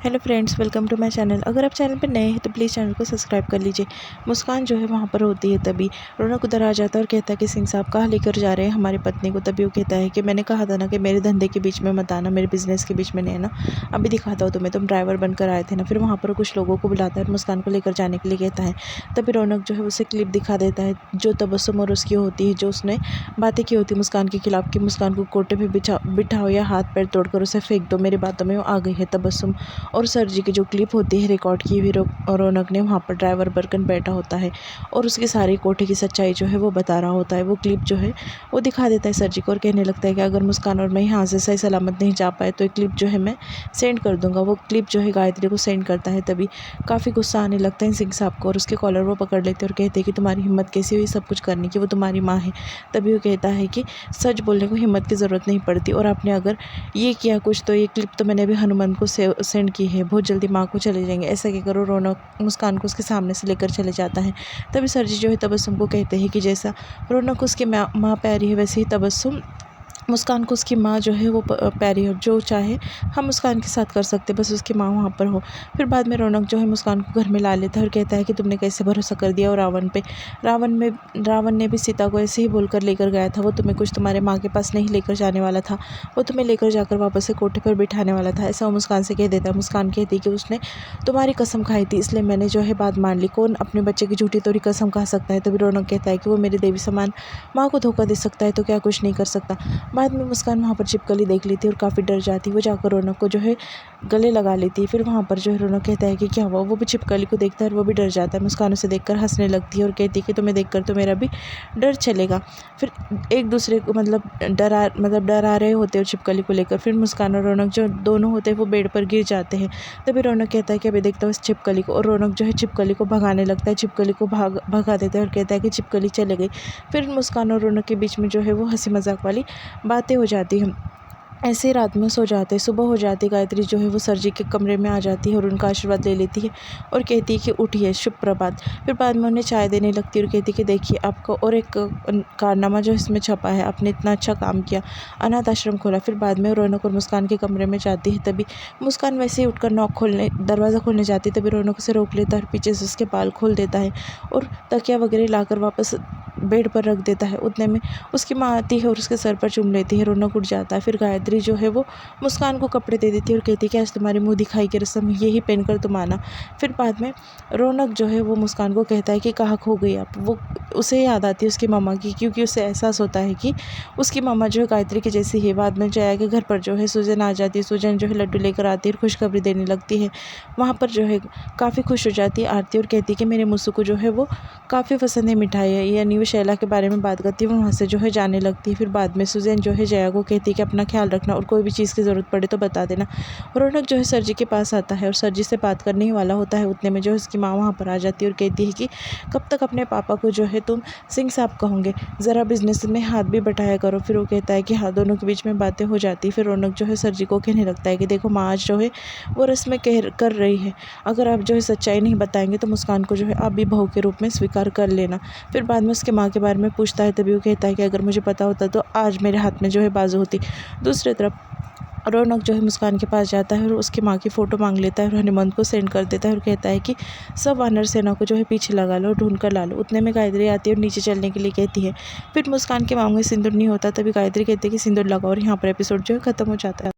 Hello friends, welcome to my channel. अगर आप channel पर नए हैं तो प्लीज़ चैनल को सब्सक्राइब कर लीजिए। मुस्कान जो है वहाँ पर होती है, तभी रौनक उधर आ जाता है और कहता है कि सिंह साहब कहाँ लेकर जा रहे हैं हमारी पत्नी को। तभी वो कहता है कि मैंने कहा था ना कि मेरे धंधे के बीच में मत आना, मेरे बिजनेस के बीच में नहीं आना। अभी दिखाता हूँ तुम्हें, तुम ड्राइवर बनकर आए थे ना। फिर वहाँ पर कुछ लोगों को बुलाता है और मुस्कान को लेकर जाने के लिए कहता है। तभी रौनक जो है उसे क्लिप दिखा देता है जो तबस्सुम और उसकी होती है, जो उसने बातें की होती मुस्कान के खिलाफ कि मुस्कान को कोटे पर बिठाओ या हाथ पैर तोड़कर उसे फेंक दो। मेरी बातों में वो आ गई है तबस्सुम और सर जी की जो क्लिप होती है रिकॉर्ड की हुई। रौनक ने वहाँ पर ड्राइवर बनकर बैठा होता है और उसकी सारी कोठे की सच्चाई जो है वो बता रहा होता है। वो क्लिप जो है वो दिखा देता है सर जी को और कहने लगता है कि अगर मुस्कान और मैं यहाँ से सही सलामत नहीं जा पाए तो ये क्लिप जो है मैं सेंड कर दूंगा। वो क्लिप जो है गायत्री को सेंड करता है। तभी काफ़ी गुस्सा आने लगता है सिंह साहब को और उसके कॉलर वो पकड़ लेते हैं और कहते हैं कि तुम्हारी हिम्मत कैसी हुई सब कुछ करने की, वो तुम्हारी माँ है। तभी वो कहता है कि सच बोलने को हिम्मत की ज़रूरत नहीं पड़ती और आपने अगर ये किया कुछ तो ये क्लिप तो मैंने अभी हनुमान को सेंड की है, बहुत जल्दी माँ को चले जाएंगे। ऐसा क्या करो, रौनक मुस्कान को उसके सामने से लेकर चले जाता है। तभी सर जी जो है तबस्सुम को कहते हैं कि जैसा रौनक उसकी माँ प्यारी है वैसे ही तबस्सुम मुस्कान को उसकी माँ जो है वो प्यारी हो। जो चाहे हम मुस्कान के साथ कर सकते, बस उसकी माँ वहाँ पर हो। फिर बाद में रौनक जो है मुस्कान को घर में ला लेता है और कहता है कि तुमने कैसे भरोसा कर दिया और रावण पे। रावण ने भी सीता को ऐसे ही बोलकर लेकर गया था, वो तुम्हें कुछ तुम्हारे माँ के पास नहीं लेकर जाने वाला था, वो तुम्हें लेकर जाकर वापस से कोठे पर बिठाने वाला था। ऐसा वो मुस्कान से कह देता है। मुस्कान कहती है कि उसने तुम्हारी कसम खाई थी इसलिए मैंने जो है बात मान ली। कौन अपने बच्चे की झूठी तोड़ी कसम खा सकता है। तभी रौनक कहता है कि वो मेरी देवी समान माँ को धोखा दे सकता है तो क्या कुछ नहीं कर सकता। बाद में मुस्कान वहाँ पर छिपकली देख लेती है और काफ़ी डर जाती है। वो जाकर रौनक को जो है गले लगा लेती है। फिर वहाँ पर जो है रौनक कहता है कि क्या हुआ। वो भी छिपकली को देखता है और वो भी डर जाता है। मुस्कान उसे देखकर हंसने लगती है और कहती है कि तुम्हें देखकर तो मेरा भी डर चलेगा। फिर एक दूसरे को डरा रहे होते हैं छिपकली को लेकर। फिर मुस्कान और रौनक जो दोनों होते हैं वो बेड पर गिर जाते हैं। तभी रौनक कहता है कि अभी देखता हूँ इस छिपकली को, और रौनक जो है छिपकली को भगाने लगता है। छिपकली को भगा देता है और कहता है कि छिपकली चले गई। फिर मुस्कान और रौनक के बीच में जो है वो हंसी मजाक वाली बातें हो जाती हैं। ऐसे ही रात में सो जाते हैं। सुबह हो जाती है, गायत्री जो है वो सर जी के कमरे में आ जाती है और उनका आशीर्वाद ले लेती है और कहती है कि उठिए, शुभ प्रभात। फिर बाद में उन्हें चाय देने लगती है और कहती है कि देखिए आपका और एक कारनामा जो इसमें छपा है, आपने इतना अच्छा काम किया, अनाथ आश्रम खोला। फिर बाद में रौनक और मुस्कान के कमरे में जाती है। तभी मुस्कान वैसे ही उठकर दरवाज़ा खोलने जाती है। तभी रौनक उसे रोक लेता है और पीछे से उसके बाल खोल देता है और तकिया वगैरह लाकर वापस बेड पर रख देता है। उतने में उसकी माँ आती है और उसके सर पर चूम लेती है। रौनक उठ जाता है। फिर गायत्री जो है वो मुस्कान को कपड़े दे देती है और कहती है कि आज तुम्हारी मुँह दिखाई की रस्म यही पहनकर तुम आना। फिर बाद में रौनक जो है वो मुस्कान को कहता है कि कहाँ खो गई आप। वो उसे याद आती है उसकी मामा की, क्योंकि उसे एहसास होता है कि उसकी मामा जो है गायत्री की जैसी है। बाद में जया के घर पर जो है सुजन आ जाती है। सुजन जो है लड्डू लेकर आती है और खुशखबरी देने लगती है। वहाँ पर जो है काफ़ी खुश हो जाती है आरती और कहती है कि मेरे मुस्सू को जो है वो काफ़ी पसंद है मिठाई है। यानी वो शैला के बारे में बात करती है, वो वहाँ से जो है जाने लगती है। फिर बाद में सुजैन जो है जया को कहती है कि अपना ख्याल रखना और कोई भी चीज़ की ज़रूरत पड़े तो बता देना। रौनक जो है सर जी के पास आता है और सर जी से बात करने ही वाला होता है। उतने में जो है उसकी माँ वहाँ पर आ जाती है और कहती है कि कब तक अपने पापा को जो है तुम सिंह साहब कहोगे, ज़रा बिजनेस में हाथ भी बटाया करो। फिर वो कहता है कि हाँ, दोनों के बीच में बातें हो जाती है। फिर रौनक जो है सर जी को कहने लगता है कि देखो माँ आज जो है वो रस्में कर रही है, अगर आप जो है सच्चाई नहीं बताएंगे तो मुस्कान को जो है आप भी बहू के रूप में स्वीकार कर लेना। फिर बाद में उसके माँ के बारे में पूछता है। तभी वो कहता है कि अगर मुझे पता होता तो आज मेरे हाथ में जो है बाजू होती। दूसरी तरफ रौनक जो है मुस्कान के पास जाता है और उसकी माँ की फ़ोटो मांग लेता है और हेमंत को सेंड कर देता है और कहता है कि सब वानर सेना को जो है पीछे लगा लो, ढूंढ कर ला लो। उतने में गायत्री आती है और नीचे चलने के लिए कहती है। फिर मुस्कान के मांग में सिंदूर नहीं होता। तभी गायत्री कहती है कि सिंदूर लगाओ और यहाँ पर एपिसोड जो है ख़त्म हो जाता है।